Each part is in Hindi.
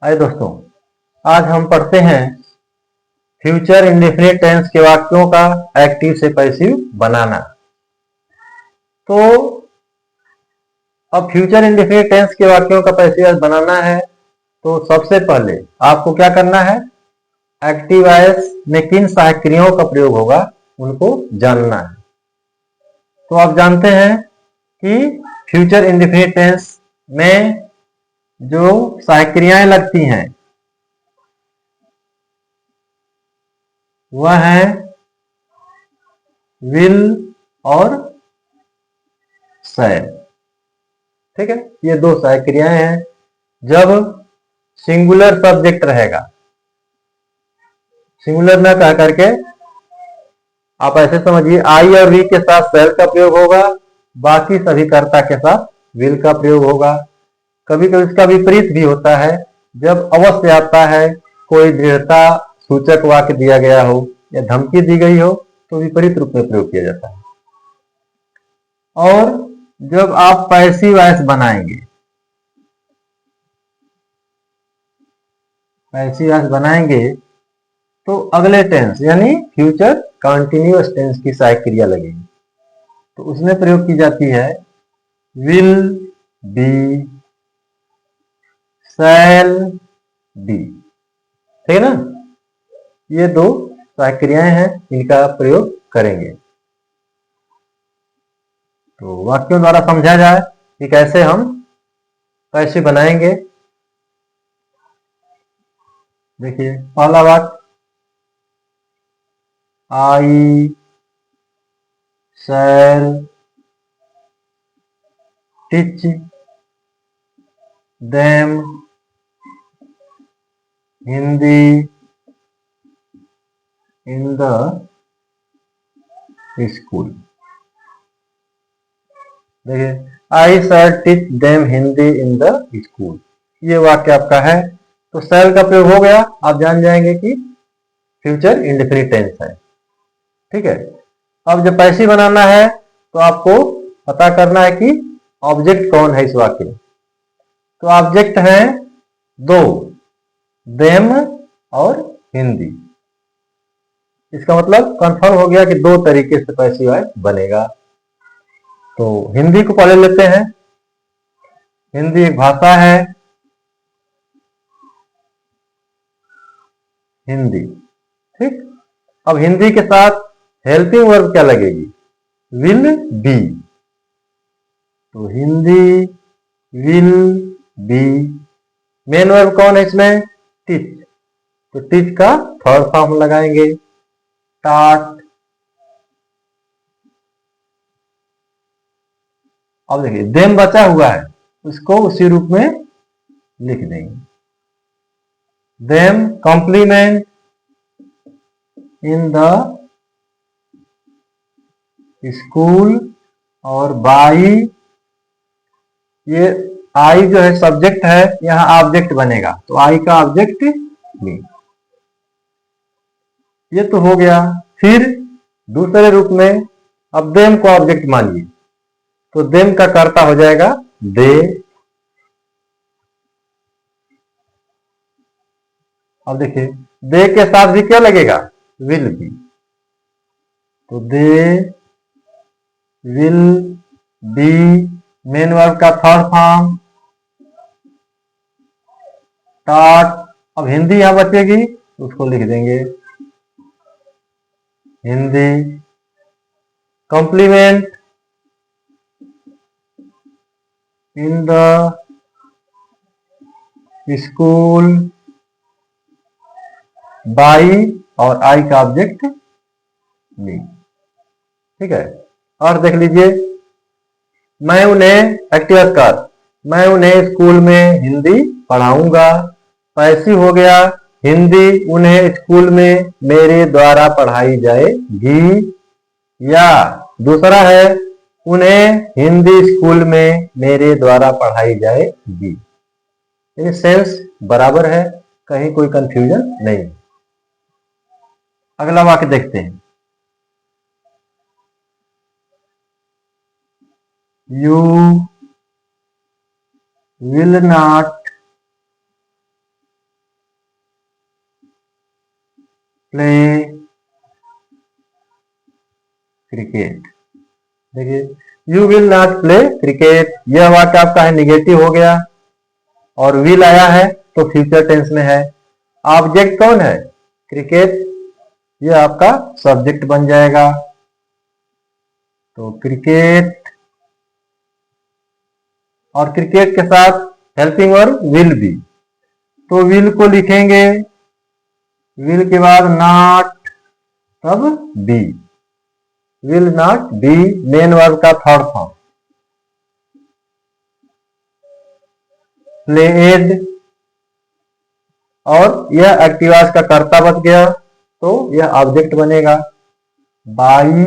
आइए दोस्तों, आज हम पढ़ते हैं फ्यूचर इंडेफिनिट टेंस के वाक्यों का एक्टिव से पैसिव बनाना। तो अब फ्यूचर इंडेफिनिट टेंस के वाक्यों का पैसिव बनाना है तो सबसे पहले आपको क्या करना है, एक्टिव वॉइस में किन सहायक क्रियाओं का प्रयोग होगा उनको जानना है। तो आप जानते हैं कि फ्यूचर इंडेफिनिट टेंस में जो सहायक क्रियाएं लगती हैं वह है विल और शैल। ठीक है, ये दो सहायक क्रियाएं हैं। जब सिंगुलर सब्जेक्ट रहेगा, सिंगुलर न कह करके आप ऐसे समझिए आई और वी के साथ शैल का प्रयोग होगा, बाकी सभी कर्ता के साथ विल का प्रयोग होगा। कभी कभी इसका विपरीत भी होता है, जब अवश्य आता है, कोई दृढ़ता सूचक वाक्य दिया गया हो या धमकी दी गई हो तो विपरीत रूप में प्रयोग किया जाता है। और जब आप पैसिव वॉइस बनाएंगे, पैसिव वॉइस बनाएंगे तो अगले टेंस यानी फ्यूचर कंटिन्यूअस टेंस की सहायक क्रिया लगेगी, तो उसमें प्रयोग की जाती है विल बी, शैल बी। ठीक है ना, ये दो सहायक क्रियाएं हैं, इनका प्रयोग करेंगे। तो वाक्यों द्वारा समझा जाए कि कैसे हम पैसिव बनाएंगे। देखिए पहला वाक्य, I shall teach them Hindi in the school. देखिए I shall teach them Hindi in the school, ये वाक्य आपका है। तो शैल का प्रयोग हो गया, आप जान जाएंगे कि फ्यूचर इंडेफिनिट टेंस है। ठीक है, अब जब पैसिव बनाना है तो आपको पता करना है कि ऑब्जेक्ट कौन है इस वाक्य में। तो ऑब्जेक्ट है दो, देम और हिंदी। इसका मतलब कंफर्म हो गया कि दो तरीके से पैसिव वॉइस बनेगा। तो हिंदी को पहले लेते हैं। हिंदी एक भाषा है, हिंदी। ठीक, अब हिंदी के साथ हेल्पिंग वर्ब क्या लगेगी, विल बी। तो Hindi will be, main verb कौन है इसमें, टीच। तो टीच का थर्ड फॉर्म लगाएंगे, टाट। अब देखिए देम बचा हुआ है, उसको उसी रूप में लिख देंगे। Them complement in the school, और बाई, ये आई जो है सब्जेक्ट है, यहां ऑब्जेक्ट बनेगा, तो आई का ऑब्जेक्ट बी। ये तो हो गया। फिर दूसरे रूप में अब देम को ऑब्जेक्ट मानिए, तो देम का कर्ता हो जाएगा दे। अब देखिए दे के साथ भी क्या लगेगा, विल बी। तो they will be, main verb का थर्ड फॉर्म टाट। अब हिंदी यहां बचेगी, उसको लिख देंगे Hindi complement in the school, by, और आई का ऑब्जेक्ट बी। ठीक है, और देख लीजिए, मैं उन्हें एक्टिव कर, मैं उन्हें स्कूल में हिंदी पढ़ाऊंगा। पैसिव हो गया, हिंदी उन्हें स्कूल में मेरे द्वारा पढ़ाई जाएगी। या दूसरा है, उन्हें हिंदी स्कूल में मेरे द्वारा पढ़ाई जाएगी। ये सेंस बराबर है, कहीं कोई कंफ्यूजन नहीं। अगला वाक्य देखते हैं, you will not play cricket. देखिए, you will not play cricket, यह वाक्य आपका है निगेटिव हो गया, और विल आया है तो फ्यूचर टेंस में है। ऑब्जेक्ट कौन है? क्रिकेट, यह आपका सब्जेक्ट बन जाएगा। तो क्रिकेट, और क्रिकेट के साथ हेल्पिंग वर्ब विल बी, तो विल को लिखेंगे, विल के बाद नॉट, तब be, will not be main verb का थर्ड फॉर्म। प्लेड, और यह एक्टिवास का कर्ता बच गया, तो यह ऑब्जेक्ट बनेगा बाई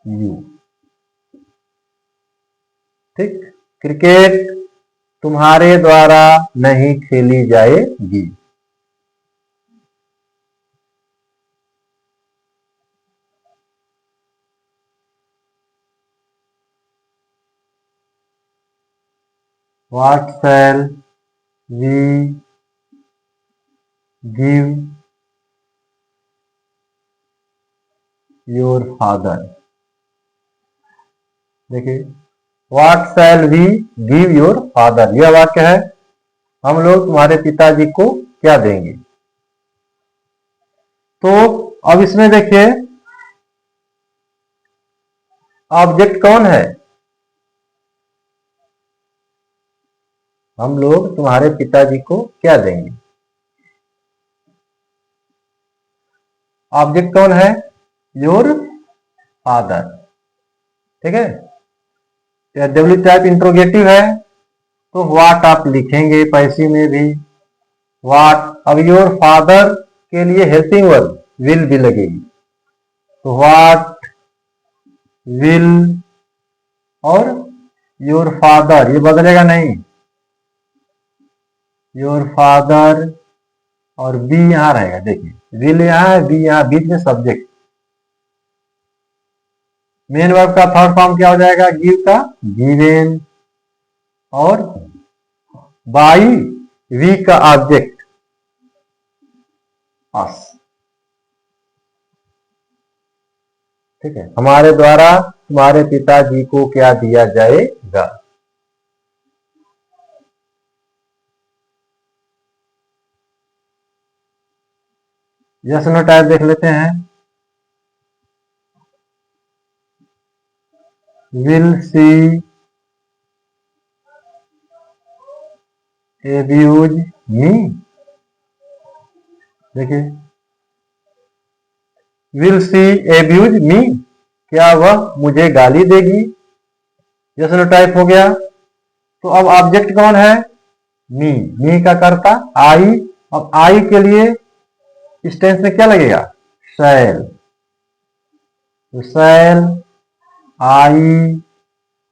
यू। ठीक, क्रिकेट तुम्हारे द्वारा नहीं खेली जाएगी। What shall we give your father? देखिए, What shall we give your father, यह वाक्य है, हम लोग तुम्हारे पिताजी को क्या देंगे। तो अब इसमें देखिए, ऑब्जेक्ट कौन है? हम लोग तुम्हारे पिताजी को क्या देंगे। ऑब्जेक्ट कौन है? Your father. ठीक है, डब्ल्यू टाइप इंट्रोगेटिव है, तो व्हाट आप लिखेंगे पैसिव में भी, व्हाट। अब योर फादर के लिए हेल्पिंग वर्ब विल भी लगेगी, तो व्हाट विल, और योर फादर, ये बदलेगा नहीं, योर फादर, और बी यहां रहेगा। देखिए, विल यहां है, बी यहां, बीच में सब्जेक्ट। मेन वर्ब का थर्ड फॉर्म क्या हो जाएगा? गिव का गिवेन, और बाई वी का ऑब्जेक्ट अस। ठीक है, हमारे द्वारा तुम्हारे पिताजी को क्या दिया जाएगा। यस नो टाइप देख लेते हैं। विल सी एब्यूज मी, देखिए, विल सी एब्यूज मी, क्या वह मुझे गाली देगी। यस नो टाइप हो गया। तो अब ऑब्जेक्ट कौन है? मी, मी का कर्ता आई। अब आई के लिए इस टेंस में क्या लगेगा? शैल, तो शैल आई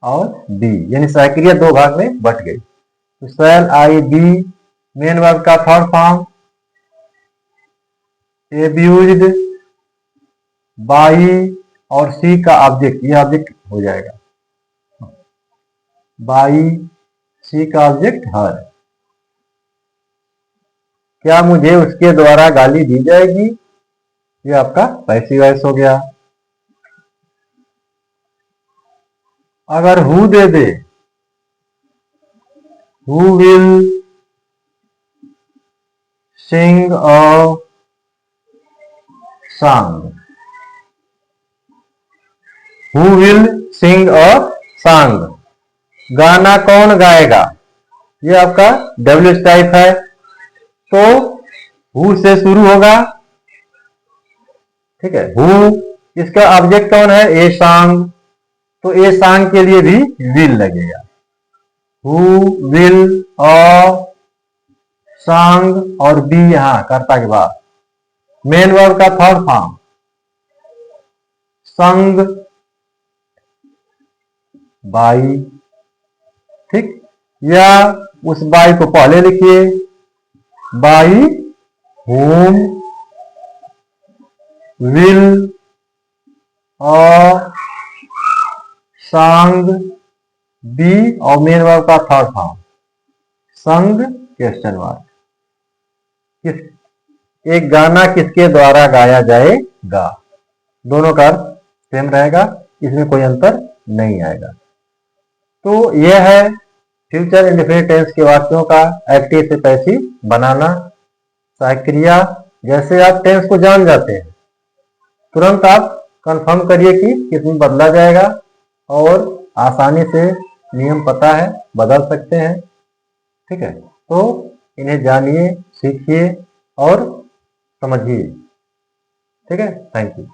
और बी, यानी सहक्रिया दो भाग में बट गई। तो शैल आई बी मेन वर्ब का थर्ड फॉर्म, एब्यूज्ड बाई, और सी का ऑब्जेक्ट, ये ऑब्जेक्ट हो जाएगा बाई, सी का ऑब्जेक्ट हर। क्या मुझे उसके द्वारा गाली दी जाएगी, ये आपका पैसिव वॉइस हो गया। अगर who they they, who will sing a song, who will sing a song, गाना कौन गाएगा, ये आपका डब्ल्यू टाइप है, तो हु से शुरू होगा। ठीक है, हु, इसका ऑब्जेक्ट कौन है? ए सॉन्ग, तो ए सॉन्ग के लिए भी विल लगेगा, हु विल अ सॉन्ग, और बी यहां कर्ता के बाद मेन वर्ब का थर्ड फॉर्म संग बाई। ठीक, या उस बाई को पहले लिखिए, बाई होम विल अ संग बी, और मेन वर्ब का थर्ड फॉर्म संग क्वेश्चन मार्क। एक गाना किसके द्वारा गाया जाएगा। दोनों का अर्थ सेम रहेगा, इसमें कोई अंतर नहीं आएगा। तो यह है फ्यूचर इंडेफिनिट टेंस के वाक्यों का एक्टिव से पैसिव बनाना। सहायक क्रिया, जैसे आप टेंस को जान जाते हैं तुरंत आप कंफर्म करिए कि किसमें बदला जाएगा, और आसानी से नियम पता है, बदल सकते हैं। ठीक है, तो इन्हें जानिए, सीखिए और समझिए। ठीक है, थैंक यू।